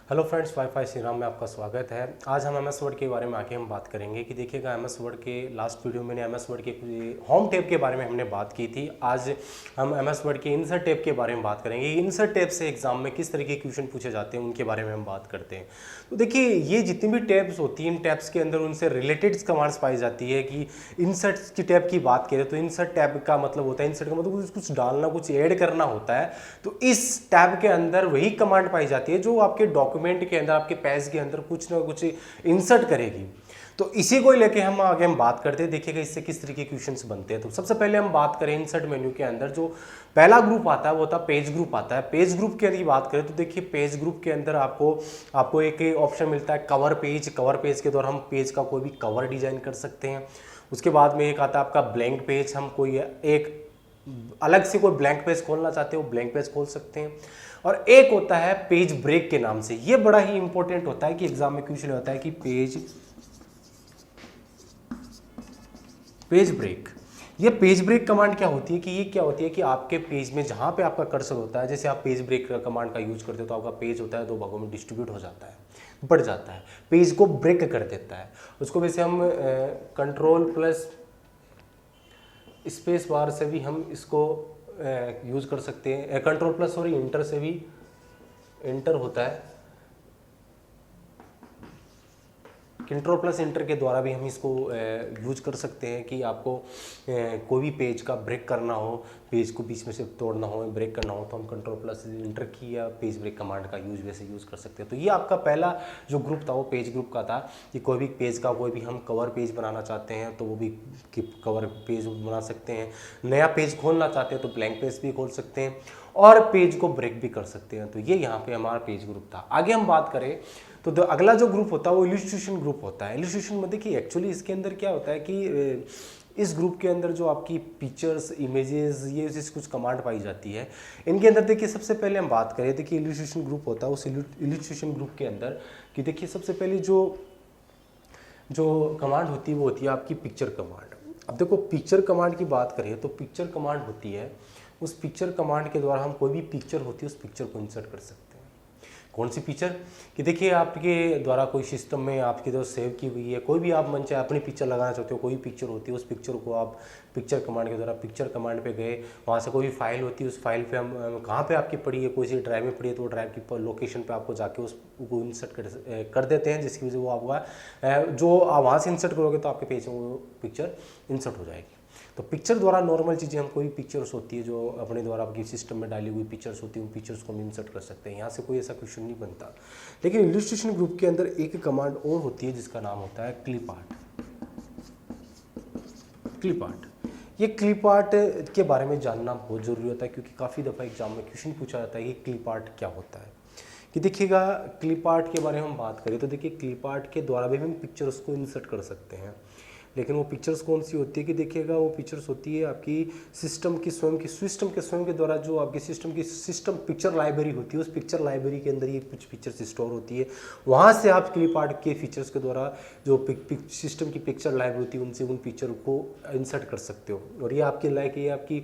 Hello friends, wifi Shri Ram में आपका स्वागत है। आज हम एमएस वर्ड के बारे में आगे हम बात करेंगे कि देखिएगा एमएस वर्ड के लास्ट वीडियो में एमएस वर्ड के होम टैब के बारे में हमने बात की थी। आज हम एमएस वर्ड के इंसर्ट टैब के बारे में बात करेंगे। इंसर्ट टैब से एग्जाम में किस तरह के क्वेश्चन पूछे जाते हैं उनके बारे में हम बात करते हैं। तो देखिए, ये जितनी भी टैब्स होती हैं, इन टैब्स के अंदर उनसे रिलेटेड कमांड्स पाई जाती है कि इंसर्ट की टैब की बात करें तो इंसर्ट टैब का मतलब होता है, इंसर्ट का मतलब कुछ डालना, कुछ ऐड करना होता है। तो इस टैब के अंदर वही कमांड पाई जाती है जो आपके डॉक्यूमेंट के अंदर, आपके पेज के अंदर कुछ ना कुछ इंसर्ट करेगी। तो इसी को लेके हम आगे बात करते हैं। देखिएगा इससे किस तरह के क्वेश्चंस बनते हैं। तो सबसे पहले हम बात करें इंसर्ट मेन्यू के अंदर जो पहला ग्रुप आता है वो होता है पेज ग्रुप आता है। पेज ग्रुप की यदि बात करें तो देखिए, पेज ग्रुप के अंदर आपको एक ऑप्शन मिलता है कवर पेज। कवर पेज के द्वारा हम पेज का कोई भी कवर डिजाइन कर सकते हैं। उसके बाद में एक आता है आपका ब्लैंक पेज। हम कोई एक अलग से कोई ब्लैंक पेज खोलना चाहते हो, ब्लैंक पेज खोल सकते हैं। और एक होता है पेज ब्रेक के नाम से। ये बड़ा ही इंपॉर्टेंट होता है कि एग्जाम में क्वेश्चन होता है कि पेज ब्रेक। ये पेज ब्रेक कमांड क्या होती है कि ये क्या होती है कि आपके पेज में जहां पे आपका कर्सर होता है, जैसे आप पेज ब्रेक कमांड का यूज करते हो तो आपका पेज होता है दो भागों में डिस्ट्रीब्यूट हो जाता है, बढ़ जाता है, पेज को ब्रेक कर देता है। उसको वैसे हम कंट्रोल प्लस स्पेस बार से भी हम इसको यूज कर सकते हैं। कंट्रोल प्लस सॉरी इंटर से भी इंटर होता है, कंट्रोल प्लस इंटर के द्वारा भी हम इसको यूज कर सकते हैं कि आपको कोई भी पेज का ब्रेक करना हो, पेज को बीच में से तोड़ना हो, ब्रेक करना हो, तो हम कंट्रोल प्लस इंटर की या पेज ब्रेक कमांड का वैसे यूज़ कर सकते हैं। तो ये आपका पहला जो ग्रुप था वो पेज ग्रुप का था कि कोई भी पेज का कोई भी हम कवर पेज बनाना चाहते हैं तो वो भी कवर पेज बना सकते हैं। नया पेज खोलना चाहते हैं तो ब्लैंक पेज भी खोल सकते हैं और पेज को ब्रेक भी कर सकते हैं। तो ये यहाँ पे हमारा पेज ग्रुप था। आगे हम बात करें तो अगला जो ग्रुप होता है वो इलस्ट्रेशन ग्रुप होता है। इलस्ट्रेशन में देखिए एक्चुअली इसके अंदर क्या होता है कि इस ग्रुप के अंदर जो आपकी पिक्चर्स, इमेजेस, ये कुछ कमांड पाई जाती है। इनके अंदर देखिए सबसे पहले हम बात करें, देखिए इलस्ट्रेशन ग्रुप होता है। उस इलस्ट्रेशन ग्रुप के अंदर कि देखिए सबसे पहले जो कमांड होती है वो होती है आपकी पिक्चर कमांड। अब देखो, पिक्चर कमांड की बात करें तो पिक्चर कमांड होती है, उस पिक्चर कमांड के द्वारा हम कोई भी पिक्चर होती है उस पिक्चर को इंसर्ट कर सकते हैं। कौन सी पिक्चर कि देखिए आपके द्वारा कोई सिस्टम में आपकी तरफ सेव की हुई है, कोई भी आप मन चाहे अपनी पिक्चर लगाना चाहते हो, कोई भी पिक्चर होती है, उस पिक्चर को आप पिक्चर कमांड के द्वारा पिक्चर कमांड पे गए, वहाँ से कोई भी फाइल होती है, उस फाइल पे हम कहाँ पे आपकी पड़ी है, कोई सी ड्राइव में पड़ी है तो वो ड्राइव की लोकेशन पे आपको जाके उसको इंसर्ट कर देते हैं, जिसकी वजह से वो आपका जो आप वहाँ से इंसर्ट करोगे तो आपके पेज में वो पिक्चर इंसर्ट हो जाएगी। तो पिक्चर द्वारा नॉर्मल चीज़ें, हम कोई पिक्चर्स होती है जो अपने द्वारा आपकी सिस्टम में डाली हुई पिक्चर्स होती है, उन पिक्चर्स को हम इंसर्ट कर सकते हैं। यहाँ से कोई ऐसा क्वेश्चन नहीं बनता। लेकिन इलस्ट्रेशन ग्रुप के अंदर एक कमांड और होती है जिसका नाम होता है क्लिप आर्ट। क्लिप आर्ट, ये क्लिप आर्ट के बारे में जानना बहुत ज़रूरी होता है क्योंकि काफ़ी दफ़ा एग्जाम में क्वेश्चन पूछा जाता है कि क्लिप आर्ट क्या होता है। कि देखिएगा, क्लिप आर्ट के बारे में हम बात करें तो देखिए क्लिप आर्ट के द्वारा भी हम पिक्चर्स को इंसर्ट कर सकते हैं। लेकिन वो पिक्चर्स कौन सी होती है कि देखिएगा, वो पिक्चर्स होती है आपकी सिस्टम के स्वयं के द्वारा जो आपकी सिस्टम पिक्चर लाइब्रेरी होती है, उस पिक्चर लाइब्रेरी के अंदर ये कुछ पिक्चर्स स्टोर होती है। वहाँ से आप क्लिप आर्ट के फीचर्स के द्वारा जो सिस्टम की पिक्चर लाइब्रेरी होती है उनसे उन पिक्चर को इंसर्ट कर सकते हो। और ये आपकी ये आपकी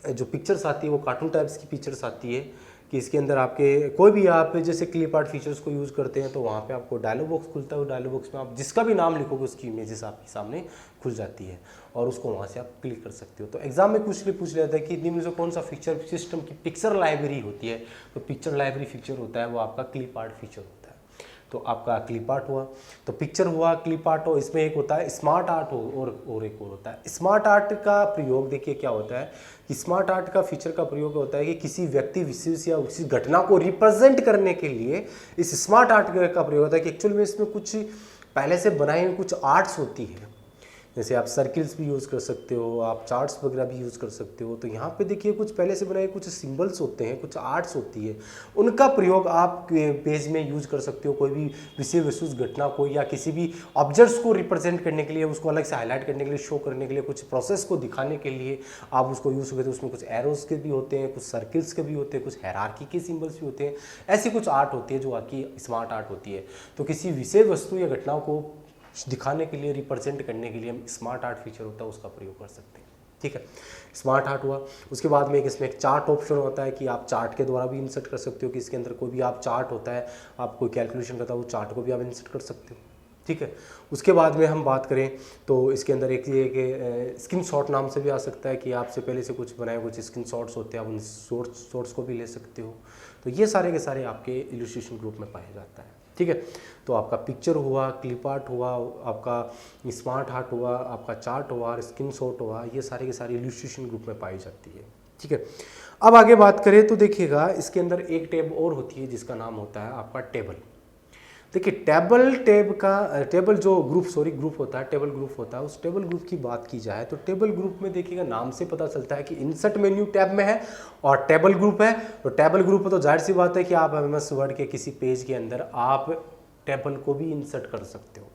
जो पिक्चर्स आती है वो कार्टून टाइप्स की पिक्चर्स आती है कि इसके अंदर आपके कोई भी आप जैसे क्लिप आर्ट फीचर्स को यूज़ करते हैं तो वहाँ पे आपको डायलॉग बॉक्स खुलता है। डायलॉग बॉक्स में आप जिसका भी नाम लिखोगे उसकी इमेजेस आपके सामने खुल जाती है और उसको वहाँ से आप क्लिक कर सकते हो। तो एग्जाम में पूछ लिया जाता है कि इनमें से कौन सा फीचर सिस्टम की पिक्चर लाइब्रेरी होती है, तो पिक्चर लाइब्रेरी फीचर होता है वो आपका क्लिप आर्ट फीचर होता है। तो आपका क्लिप आर्ट हुआ, तो पिक्चर हुआ, क्लिप आर्ट हो, इसमें एक होता है स्मार्ट आर्ट हो और एक और होता है स्मार्ट आर्ट का प्रयोग। देखिए क्या होता है कि स्मार्ट आर्ट का फीचर का प्रयोग होता है कि किसी व्यक्ति विशेष या किसी घटना को रिप्रेजेंट करने के लिए इस स्मार्ट आर्ट का प्रयोग होता है कि एक्चुअल में इसमें कुछ पहले से बनाई हुई कुछ आर्ट्स होती है। जैसे आप सर्किल्स भी यूज़ कर सकते हो, आप चार्ट्स वगैरह भी यूज़ कर सकते हो। तो यहाँ पे देखिए कुछ पहले से बनाए कुछ सिंबल्स होते हैं, कुछ आर्ट्स होती है, उनका प्रयोग आप पेज में यूज़ कर सकते हो। कोई भी विशेष घटना को या किसी भी ऑब्जेक्ट्स को रिप्रेजेंट करने के लिए, उसको अलग से हाईलाइट करने के लिए, शो करने के लिए, कुछ प्रोसेस को दिखाने के लिए आप उसको यूज़ करते हो। उसमें कुछ एरोज के भी होते हैं, कुछ सर्किल्स के भी होते हैं, कुछ हायरार्की के सिंबल्स भी होते हैं। ऐसी कुछ आर्ट होती है जो आपकी स्मार्ट आर्ट होती है। तो किसी विशेष वस्तु या घटना को दिखाने के लिए, रिप्रेजेंट करने के लिए हम स्मार्ट आर्ट फीचर होता है उसका प्रयोग कर सकते हैं। ठीक है, स्मार्ट हार्ट हुआ। उसके बाद में इसमें एक चार्ट ऑप्शन होता है कि आप चार्ट के द्वारा भी इंसर्ट कर सकते हो कि इसके अंदर कोई भी आप चार्ट होता है, आप कोई कैलकुलेशन करता है वो चार्ट को भी आप इंसर्ट कर सकते हो। ठीक है, उसके बाद में हम बात करें तो इसके अंदर एक ये कि स्क्रीन शॉट नाम से भी आ सकता है कि आपसे पहले से कुछ बनाए कुछ स्क्रीन शॉट्स होते हैं, आप उन शॉट्स को भी ले सकते हो। तो ये सारे के सारे आपके इलस्ट्रेशन ग्रुप में पाया जाता है। ठीक है, तो आपका पिक्चर हुआ, क्लिप आर्ट हुआ, आपका स्मार्ट हार्ट हुआ, आपका चार्ट हुआ, स्क्रीन शॉट हुआ, ये सारे के सारे इलस्ट्रेशन ग्रुप में पाई जाती है। ठीक है, अब आगे बात करें तो देखिएगा इसके अंदर एक टैब और होती है जिसका नाम होता है आपका टेबल। देखिए टेबल जो ग्रुप होता है, टेबल ग्रुप होता है, उस टेबल ग्रुप की बात की जाए तो टेबल ग्रुप में देखिएगा नाम से पता चलता है कि इंसर्ट मेन्यू टैब में है और टेबल ग्रुप है। तो टेबल ग्रुप है तो जाहिर सी बात है कि आप एमएस वर्ड के किसी पेज के अंदर आप टेबल को भी इंसर्ट कर सकते हो।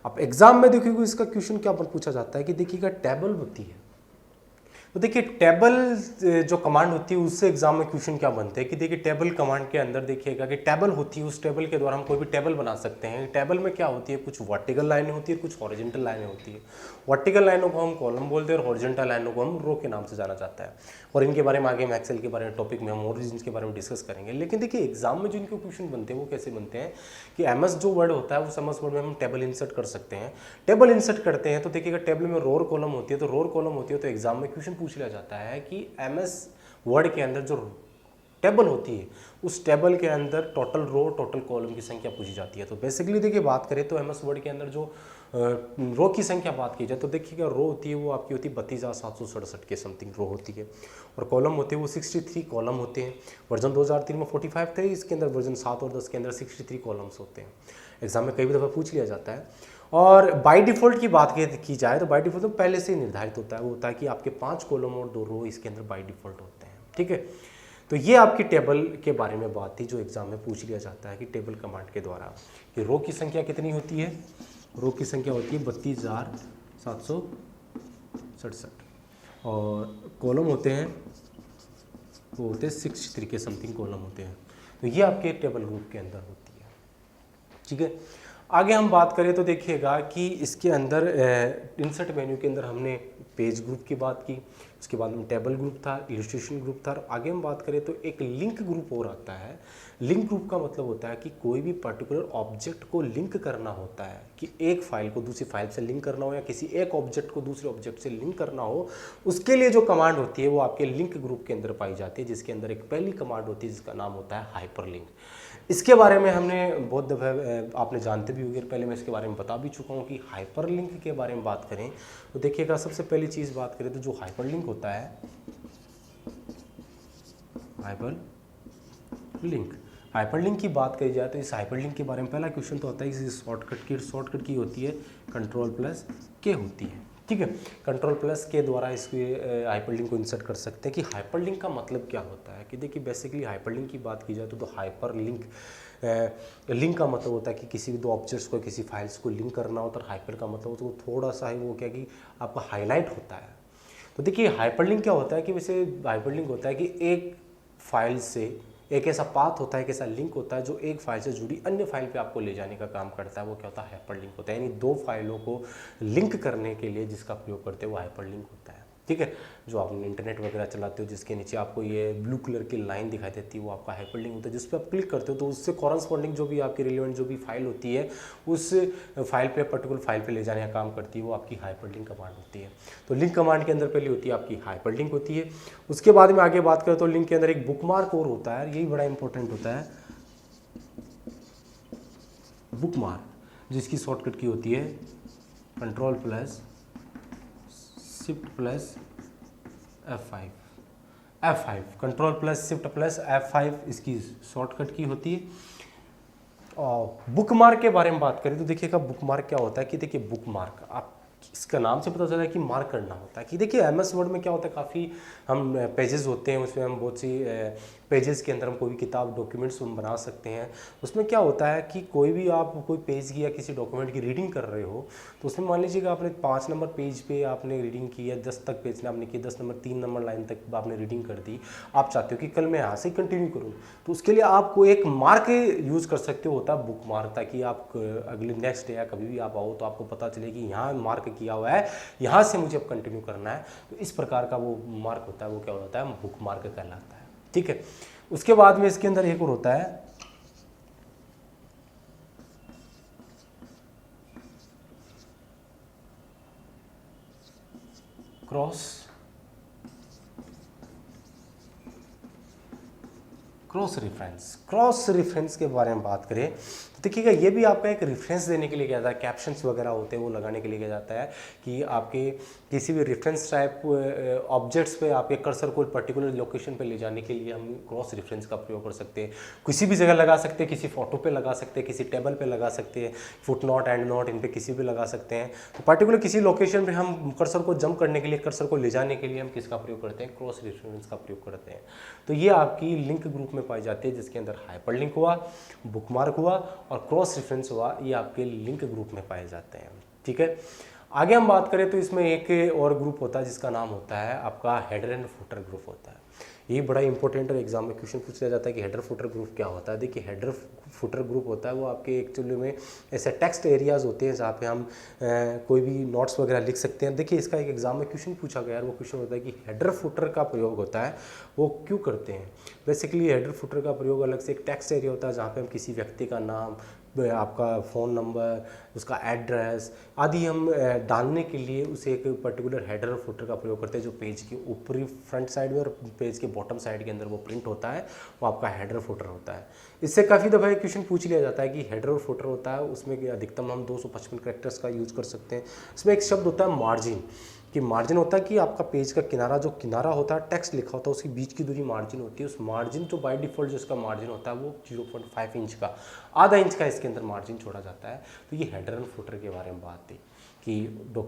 अब एग्जाम में देखिएगा इसका क्वेश्चन क्या पूछा जाता है कि देखिएगा टेबल होती है, तो देखिए टेबल जो कमांड होती है उससे एग्जाम में क्वेश्चन क्या बनते हैं कि देखिए टेबल कमांड के अंदर देखिएगा कि टेबल होती है, उस टेबल के द्वारा हम कोई भी टेबल बना सकते हैं। टेबल में क्या होती है, कुछ वर्टिकल लाइनें होती है, कुछ हॉरिजॉन्टल लाइनें होती है। वर्टिकल लाइनों को हम कॉलम बोलते हैं और हॉरिजॉन्टल लाइनों को हम रो के नाम से जाना जाता है। और इनके बारे में आगे हम एक्सेल के बारे में टॉपिक में हम और इनके बारे में डिस्कस करेंगे। लेकिन देखिए एग्जाम में जो इनके क्वेश्चन बनते हैं वो कैसे बनते हैं कि एमएस जो वर्ड होता है उस एमएस वर्ड में हम टेबल इंसर्ट कर सकते हैं। टेबल इंसर्ट करते हैं तो देखिएगा टेबल में रो और कॉलम होती है, तो रो और कॉलम होती है तो एग्जाम में क्वेश्चन पूछ लिया जाता है कि एमएस वर्ड के अंदर जो टेबल होती है उस टेबल के अंदर टोटल रो टोटल कॉलम की संख्या पूछी जाती है। तो बेसिकली देखिए बात करें तो एमएस वर्ड के अंदर जो रो की संख्या बात की जाए तो देखिएगा रो होती है वो आपकी होती है 32,767 के समथिंग रो होती है और कॉलम होते हैं वो 63 कॉलम होते हैं। वर्जन 2003 में 45 थे, इसके अंदर वर्जन 7 और 10 के अंदर 63 कॉलम्स होते हैं। एग्जाम में कई दफ़ा पूछ लिया जाता है। और बाय डिफ़ॉल्ट की बात की जाए तो बाय डिफ़ॉल्ट तो पहले से ही निर्धारित होता है, वो होता है कि आपके 5 कॉलम और 2 रो इसके अंदर बाय डिफ़ॉल्ट होते हैं। ठीक है, तो ये आपकी टेबल के बारे में बात थी जो एग्जाम में पूछ लिया जाता है कि टेबल कमांड के द्वारा कि रो की संख्या कितनी होती है, रो की संख्या होती है 32,767 और कॉलम होते हैं वो होते हैं 63 के समथिंग कॉलम होते हैं। तो ये आपके टेबल ग्रुप के अंदर होती है। ठीक है, आगे हम बात करें तो देखिएगा कि इसके अंदर इंसर्ट मेन्यू के अंदर हमने पेज ग्रुप की बात की, उसके बाद में टेबल ग्रुप था, इलस्ट्रेशन ग्रुप था। और आगे हम बात करें तो एक लिंक ग्रुप और आता है। लिंक ग्रुप का मतलब होता है कि कोई भी पर्टिकुलर ऑब्जेक्ट को लिंक करना होता है, कि एक फाइल को दूसरी फाइल से लिंक करना हो या किसी एक ऑब्जेक्ट को दूसरे ऑब्जेक्ट से लिंक करना हो, उसके लिए जो कमांड होती है वो आपके लिंक ग्रुप के अंदर पाई जाती है, जिसके अंदर एक पहली कमांड होती है जिसका नाम होता है हाइपरलिंक। इसके बारे में हमने बहुत दफ़ा आपने जानते भी होंगे, पहले मैं इसके बारे में बता भी चुका हूँ कि हाइपरलिंक के बारे में बात करें तो देखिएगा सबसे पहली चीज़ बात करें तो जो हाइपरलिंक होता है, हाइपरलिंक की बात करी जाए तो इस हाइपरलिंक के बारे में पहला क्वेश्चन तो आता है कि शॉर्टकट की होती है Ctrl+K होती है। ठीक है, Ctrl+K द्वारा इसके हाइपरलिंक को इंसर्ट कर सकते हैं। कि हाइपरलिंक का मतलब क्या होता है कि देखिए बेसिकली हाइपरलिंक की बात की जाए तो हाइपरलिंक लिंक का मतलब होता है कि किसी भी दो ऑब्जेक्ट्स को किसी फाइल्स को लिंक करना होता है। हाइपर का मतलब तो थोड़ा सा है वो क्या कि आपका हाईलाइट होता है। तो देखिए हाइपरलिंक क्या होता है कि वैसे हाइपरलिंक होता है कि एक फाइल से एक ऐसा पाथ होता है, एक ऐसा लिंक होता है जो एक फाइल से जुड़ी अन्य फाइल पे आपको ले जाने का काम करता है, वो क्या होता है हाइपरलिंक होता है। यानी दो फाइलों को लिंक करने के लिए जिसका प्रयोग करते हैं वो हाइपरलिंक होता है। ठीक है, जो आप इंटरनेट वगैरह चलाते हो जिसके नीचे आपको ये ब्लू कलर की लाइन दिखाई देती है वो आपका हाइपरलिंक होता है। जिस पर आप क्लिक करते हो तो उससे कॉरस्पॉन्डिंग जो भी आपकी रिलेवेंट जो भी फाइल होती है उस फाइल पे पर्टिकुलर फाइल पे ले जाने का काम करती है, वो आपकी हाइपरलिंक कमांड होती है। तो लिंक कमांड के अंदर पहली होती है आपकी हाइपरलिंक होती है। उसके बाद में आगे बात करें तो लिंक के अंदर एक बुकमार्क और होता है, यही बड़ा इंपॉर्टेंट होता है, बुकमार्क, जिसकी शॉर्टकट की होती है Ctrl+Shift+F5 Ctrl+Shift+F5 इसकी शॉर्टकट की होती है। और बुकमार्क के बारे में बात करें तो देखिएगा बुकमार्क क्या होता है कि देखिए बुकमार्क आप इसका नाम से पता चला है कि मार्क करना होता है। कि देखिए एमएस वर्ड में क्या होता है, काफ़ी हम पेजेस होते हैं उसमें हम बहुत सी पेजेस के अंदर हम कोई भी किताब डॉक्यूमेंट्स हम बना सकते हैं। उसमें क्या होता है कि कोई भी आप कोई पेज की या किसी डॉक्यूमेंट की रीडिंग कर रहे हो तो उसमें मान लीजिएगा आपने 5 नंबर पेज पे आपने रीडिंग की या 10 तक पेज ने आपने की, 10 नंबर 3 नंबर लाइन तक आपने रीडिंग कर दी, आप चाहते हो कि कल मैं यहाँ से कंटिन्यू करूँ तो उसके लिए आपको एक मार्क यूज़ कर सकते हो, होता है बुक मार्क, ताकि आप अगले नेक्स्ट डे या कभी भी आप आओ तो आपको पता चले कि यहाँ मार्क किया हुआ है, यहाँ से मुझे अब कंटिन्यू करना है, तो इस प्रकार का वो मार्क होता है, वो क्या होता है, बुक मार्क कहलाता है। ठीक है, उसके बाद में इसके अंदर एक और होता है क्रॉस रेफरेंस। क्रॉस रेफरेंस के बारे में बात करें तो देखिएगा, ये भी आपका एक रेफरेंस देने के लिए किया जाता है, कैप्शंस वगैरह होते हैं वो लगाने के लिए किया जाता है कि आपके किसी भी रेफरेंस टाइप ऑब्जेक्ट्स पे आपके कर्सर को पर्टिकुलर लोकेशन पे ले जाने के लिए हम क्रॉस रेफरेंस का प्रयोग कर सकते हैं। किसी भी जगह लगा सकते हैं, किसी फोटो पे लगा सकते हैं, किसी टेबल पे लगा सकते हैं, फुट नोट एंड नोट इन पे किसी भी लगा सकते हैं। तो पर्टिकुलर किसी लोकेशन पे हम कर्सर को जंप करने के लिए, कर्सर को ले जाने के लिए हम किसका प्रयोग करते हैं, क्रॉस रेफरेंस का प्रयोग करते हैं। तो ये आपकी लिंक ग्रुप में पाई जाती है, जिसके अंदर हाइपरलिंक हुआ, बुकमार्क हुआ और क्रॉस रेफरेंस हुआ, ये आपके लिंक ग्रुप में पाए जाते हैं। ठीक है, आगे हम बात करें तो इसमें एक और ग्रुप होता है जिसका नाम होता है आपका हेडर एंड फुटर ग्रुप होता है। ये बड़ा इंपॉर्टेंट और एग्जाम में क्वेश्चन पूछ लिया जाता है कि हेडर फुटर ग्रुप क्या होता है। देखिए, हेडर फुटर ग्रुप होता है वो आपके एक्चुअली में ऐसे टेक्स्ट एरियाज होते हैं जहाँ पे हम कोई भी नोट्स वगैरह लिख सकते हैं। देखिए, इसका एक एग्जाम में क्वेश्चन पूछा गया है, वो क्वेश्चन होता है कि हेडर फुटर का प्रयोग होता है वो क्यों करते हैं। बेसिकली हेडर फुटर का प्रयोग अलग से एक टेक्स्ट एरिया होता है जहाँ पे हम किसी व्यक्ति का नाम, आपका फ़ोन नंबर, उसका एड्रेस आदि हम डालने के लिए उसे एक पर्टिकुलर हेडर और फुटर का प्रयोग करते हैं, जो पेज की ऊपरी फ्रंट साइड में और पेज के बॉटम साइड के अंदर वो प्रिंट होता है, वो आपका हेडर फुटर होता है। इससे काफ़ी दफ़ा एक क्वेश्चन पूछ लिया जाता है कि हेडर और फुटर होता है, उसमें अधिकतम हम 255 कैरेक्टर्स का यूज़ कर सकते हैं। इसमें एक शब्द होता है मार्जिन, कि मार्जिन होता है कि आपका पेज का किनारा, जो किनारा होता है, टेक्स्ट लिखा होता है, उसके बीच की दूरी मार्जिन होती है। उस मार्जिन जो बाय डिफ़ॉल्ट जिसका मार्जिन होता है वो 0.5 इंच का, आधा इंच का इसके अंदर मार्जिन छोड़ा जाता है। तो ये हेडर एंड फुटर के बारे में बात थी कि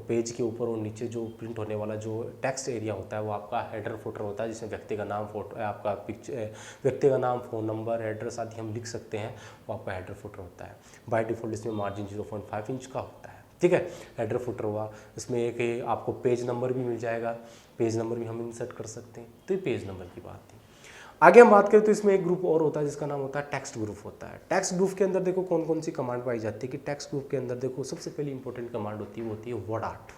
पेज के ऊपर और नीचे जो प्रिंट होने वाला जो टेक्स्ट एरिया होता है वो आपका हेडर फुटर होता है, जिसमें व्यक्ति का नाम, फोटो, आपका पिक्चर, व्यक्ति का नाम, फ़ोन नंबर, एड्रेस आदि हम लिख सकते हैं, वो आपका हेडर फुटर होता है। बाय डिफ़ॉल्ट इसमें मार्जिन 0.5 इंच का होता है। ठीक है, हेडर फुटर हुआ। इसमें एक आपको पेज नंबर भी मिल जाएगा, पेज नंबर भी हम इंसर्ट कर सकते हैं। तो ये पेज नंबर की बात थी। आगे हम बात करें तो इसमें एक ग्रुप और होता है जिसका नाम होता है टेक्स्ट ग्रुप होता है। टेक्स्ट ग्रुप के अंदर देखो कौन कौन सी कमांड पाई जाती है कि टेक्स्ट ग्रुप के अंदर देखो सबसे पहली इंपॉर्टेंट कमांड होती है, वो होती है वर्ड आर्ट।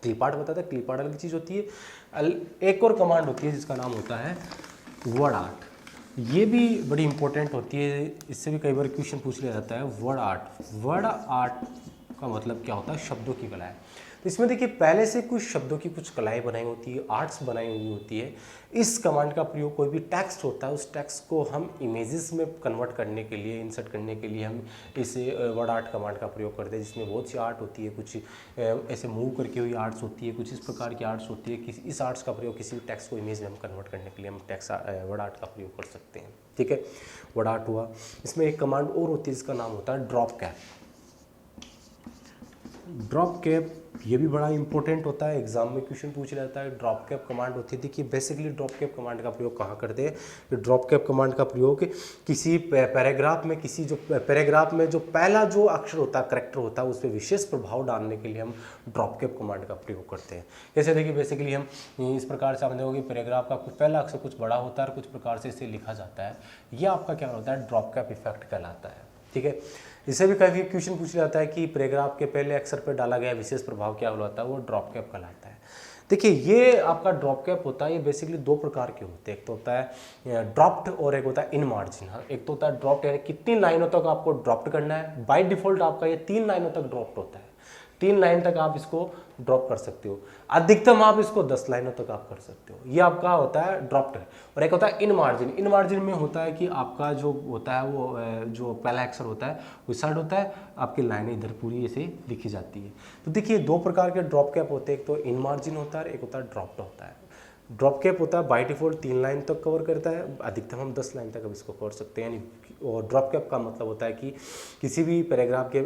क्लिप आर्ट बताता है, क्लिप आर्ट अलग चीज़ होती है। एक और कमांड होती है जिसका नाम होता है वर्ड आर्ट। ये भी बड़ी इंपॉर्टेंट होती है, इससे भी कई बार क्वेश्चन पूछ लिया जाता है। वर्ड आर्ट, वर्ड आर्ट का मतलब क्या होता है, शब्दों की कला है। तो इसमें देखिए पहले से कुछ शब्दों की कुछ कलाएं बनाई होती है, आर्ट्स बनाई हुई होती है। इस कमांड का प्रयोग कोई भी टेक्स्ट होता है, उस टेक्स्ट को हम इमेजेस में कन्वर्ट करने के लिए, इंसर्ट करने के लिए हम इस वर्ड आर्ट कमांड का प्रयोग करते हैं, जिसमें बहुत सी आर्ट होती है। कुछ ऐसे मूव करके हुई आर्ट्स होती है, कुछ इस प्रकार की आर्ट्स होती है। इस आर्ट्स का प्रयोग किसी भी टेक्स्ट को इमेज में हम कन्वर्ट करने के लिए हम वर्ड आर्ट का प्रयोग कर सकते हैं। ठीक है, वर्ड आर्ट हुआ। इसमें एक कमांड और होती है जिसका नाम होता है ड्रॉप कैप। ड्रॉप कैप ये भी बड़ा इंपॉर्टेंट होता है, एग्जाम में क्वेश्चन पूछ जाता है। ड्रॉप कैप कमांड होती है। देखिए बेसिकली ड्रॉप कैप कमांड का प्रयोग कहाँ करते हैं, तो ड्रॉप कैप कमांड का प्रयोग किसी पैराग्राफ में, किसी जो पैराग्राफ में जो पहला जो अक्षर होता है, करैक्टर होता है, उस पर विशेष प्रभाव डालने के लिए हम ड्रॉप कैप कमांड का प्रयोग करते हैं। जैसे देखिए बेसिकली हम इस प्रकार से, आप देखोगे पैराग्राफ का कुछ पहला अक्षर कुछ बड़ा होता है और कुछ प्रकार से इसे लिखा जाता है, यह आपका क्या होता है, ड्रॉप कैप इफेक्ट कहलाता है। ठीक है, इससे भी काफ़ी क्वेश्चन पूछ जाता है कि पैराग्राफ के पहले अक्षर पर डाला गया विशेष प्रभाव क्या होता है, वो ड्रॉप कैप कहलाता है। देखिए ये आपका ड्रॉप कैप होता है, ये बेसिकली दो प्रकार के होते हैं। एक तो होता है ड्रॉप्ड और एक होता है इन मार्जिन। हाँ, एक तो होता है ड्रॉप्ड, यानी कितनी लाइनों तक आपको ड्रॉप्ड करना है। बाय डिफॉल्ट आपका ये 3 लाइनों तक ड्रॉप्ड होता है, 3 लाइन तक आप इसको ड्रॉप कर सकते हो। अधिकतम आप इसको 10 लाइनों तक आप कर सकते हो। ये आपका होता है ड्रॉप्ड। और एक होता है इन मार्जिन। इन मार्जिन में होता है कि आपका जो होता है वो जो पहला अक्षर होता है उस साइड होता है, आपकी लाइनें इधर पूरी ऐसे लिखी जाती है। तो देखिए 2 प्रकार के ड्रॉप कैप होते हैं, एक तो इन मार्जिन होता है, एक होता है ड्रॉप्ड होता है। ड्रॉप कैप होता है बाय डिफॉल्ट 3 लाइन तक कवर करता है, अधिकतम हम 10 लाइन तक अब इसको कर सकते हैं। यानी और ड्रॉप कैप का मतलब होता है कि किसी भी पैराग्राफ के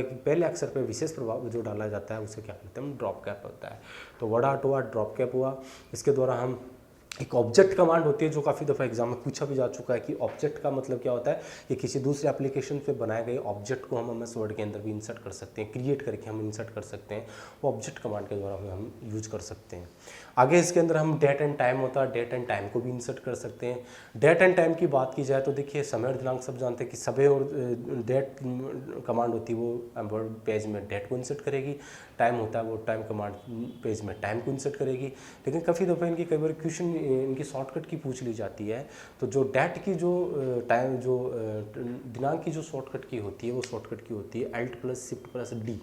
पहले अक्षर पे विशेष प्रभाव जो डाला जाता है उसे क्या कहते हैं, ड्रॉप कैप होता है। तो वर्ड आर्ट हुआ, ड्रॉप कैप हुआ। इसके द्वारा हम एक ऑब्जेक्ट कमांड होती है जो काफ़ी दफ़ा एग्जाम में पूछा भी जा चुका है कि ऑब्जेक्ट का मतलब क्या होता है, कि किसी दूसरे एप्लीकेशन पे बनाए गए ऑब्जेक्ट को हम एमएस वर्ड के अंदर भी इंसर्ट कर सकते हैं, क्रिएट करके हम इंसर्ट कर सकते हैं। वो ऑब्जेक्ट कमांड के द्वारा हम यूज कर सकते हैं। आगे इसके अंदर हम डेट एंड टाइम होता है, डेट एंड टाइम को भी इंसर्ट कर सकते हैं। डेट एंड टाइम की बात की जाए तो देखिए समय और दिनांक सब जानते हैं कि समय और डेट कमांड होती है वो वर्ड पेज में डेट को इंसर्ट करेगी, टाइम होता है वो टाइम कमांड पेज में टाइम को इंसर्ट करेगी। लेकिन काफ़ी दफ़ा इनकी कई बार क्वेश्चन इनकी शॉर्टकट की पूछ ली जाती है, तो जो डेट की जो टाइम जो दिनांक की जो शॉर्टकट की होती है वो शॉर्टकट की होती है Alt + Shift + D।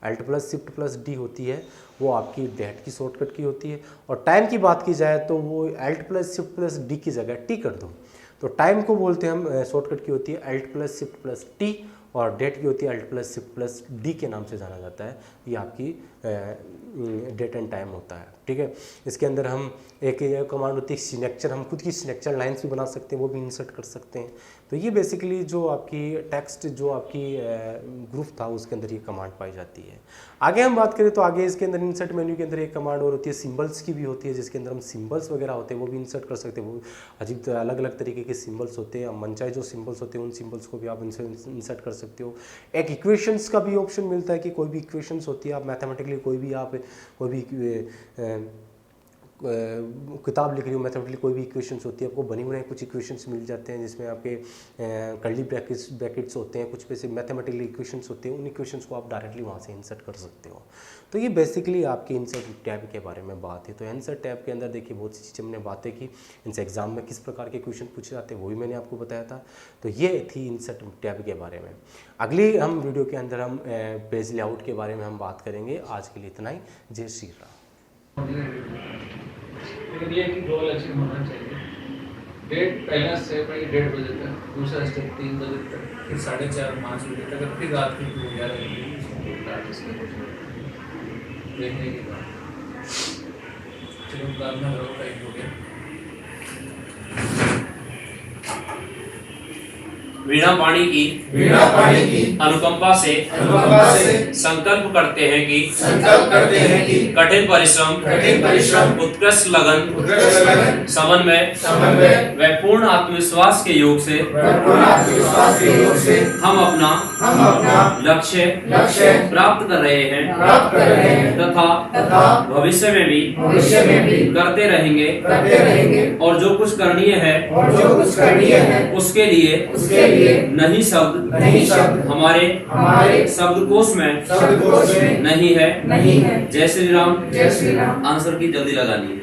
Alt + Shift + D होती है वो आपकी डेट की शॉर्टकट की होती है। और टाइम की बात की जाए तो वो Alt + Shift + D की जगह T कर दो, तो टाइम को बोलते हैं हम शॉर्टकट की होती है Alt + Shift + T, और डेट की होती है Alt + Shift + D के नाम से जाना जाता है। ये आपकी डेट एंड टाइम होता है, ठीक है। इसके अंदर हम एक कमांड होती है सिग्नेचर, हम खुद की सिग्नेचर लाइन्स भी बना सकते हैं, वो भी इंसर्ट कर सकते हैं। तो ये बेसिकली जो आपकी टेक्स्ट जो आपकी ग्रुप था उसके अंदर ये कमांड पाई जाती है। आगे हम बात करें तो आगे इसके अंदर इंसर्ट मेन्यू के अंदर एक कमांड और होती है सिंबल्स की भी होती है, जिसके अंदर हम सिंबल्स वगैरह होते हैं वो भी इंसर्ट कर सकते हैं। वो अजीब अलग अलग तरीके के सिंबल्स होते हैं, मनचाहे जो सिंबल्स होते हैं उन सिंबल्स को भी आप इंसर्ट कर सकते हो। एक इक्वेशंस का भी ऑप्शन मिलता है कि कोई भी इक्वेशंस होती है, आप मैथमेटिकली कोई भी किताब लिख रही हो, मैथमेटिकली कोई भी इक्वेशंस होती है, आपको बनी बनाई कुछ इक्वेशंस मिल जाते हैं जिसमें आपके कर्ली ब्रैकेट्स होते हैं, कुछ पैसे मैथमेटिकली इक्वेशंस होते हैं, उन इक्वेशंस को आप डायरेक्टली वहाँ से इंसर्ट कर सकते हो। तो ये बेसिकली आपके इंसर्ट टैब के बारे में बात है। तो इंसर्ट टैब के अंदर देखिए बहुत सी चीज़ें हमने बातें की, इनसे एग्जाम में किस प्रकार के क्वेश्चन पूछे जाते हैं वो भी मैंने आपको बताया था। तो ये थी इंसर्ट टैब के बारे में। अगली हम वीडियो के अंदर हम पेज लेआउट के बारे में हम बात करेंगे। आज के लिए इतना ही। जय श्री राम। लेकिन ये कि गोल अचीव होना चाहिए। डेट पहला स्टेप है 1:30 बजे तक, दूसरा स्टेप 3 बजे तक, फिर 4:30-5 बजे तक, और फिर रात की 11 बजे देखने के बाद चलो प्रार्थना करो, टाइम हो गया। वीणा पाणी की अनुकंपा से संकल्प करते हैं कि कठिन परिश्रम उत्कृष्ट लगन समन्वय व पूर्ण आत्मविश्वास के योग से हम अपना लक्ष्य प्राप्त कर रहे हैं तथा भविष्य में भी करते रहेंगे और जो कुछ करणीय है उसके लिए नहीं शब्द हमारे शब्दकोश में नहीं है। जय श्री राम। आंसर की जल्दी लगानी है।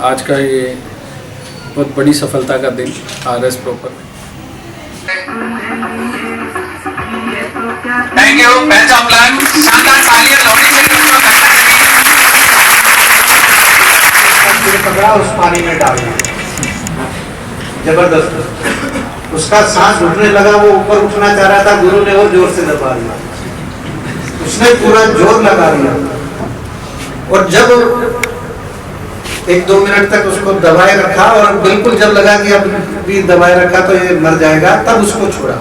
आज का ये बहुत बड़ी सफलता का दिन RS proper. Thank you. Best of luck. शानदार तालियां लोगों से पकड़ा, उस पानी में डाल दिया, जबरदस्त। उसका सांस घुटने लगा, वो ऊपर उठना चाह रहा था, गुरु ने वो जोर से दबा दिया, उसने पूरा जोर लगा दिया। और जब 1-2 मिनट तक उसको दबाए रखा और बिल्कुल जब लगा कि अब भी दबाए रखा तो ये मर जाएगा, तब उसको छोड़ा।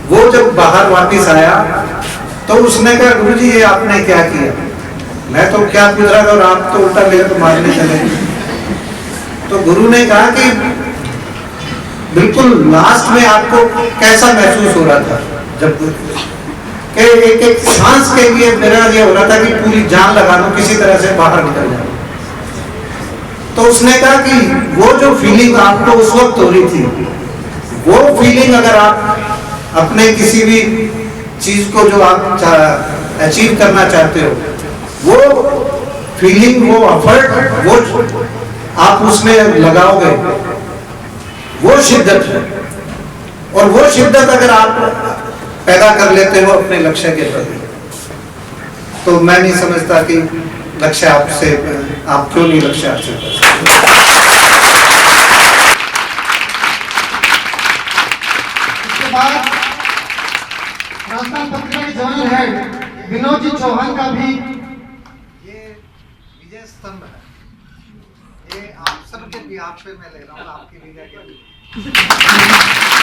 वो जब बाहर वापस आया तो उसने कहा, गुरुजी ये आपने क्या किया? मैं तो क्या पूछ रहा था और आप तो उल्टा मेरे को मारने चले। तो गुरु ने कहा कि बिल्कुल लास्ट में आपको कैसा महसूस हो रहा था? जब कि एक सांस के लिए मेरा ये हो रहा था कि पूरी जान लगा दूं, किसी तरह से बाहर निकल जाऊं। तो उसने कहा कि वो जो फीलिंग आपको उस वक्त हो रही थी, वो फीलिंग अगर आप अपने किसी भी चीज को जो आप अचीव करना चाहते हो, वो फीलिंग, वो एफर्ट, वो आप उसमें लगाओगे, वो शिद्दत है। और वो शिद्दत अगर आप पैदा कर लेते हो अपने लक्ष्य के प्रति, तो मैं नहीं समझता कि लक्ष्य आपसे, आप क्यों नहीं लक्ष्य हासिल कर सकते। इसके बाद राजस्थान पत्रिका के जनरल हेड विनोद जी चौहान का भी ये आनंद है। ये आप सबके भी आप पे मैं ले रहा हूँ, आपकी लीला के लिए।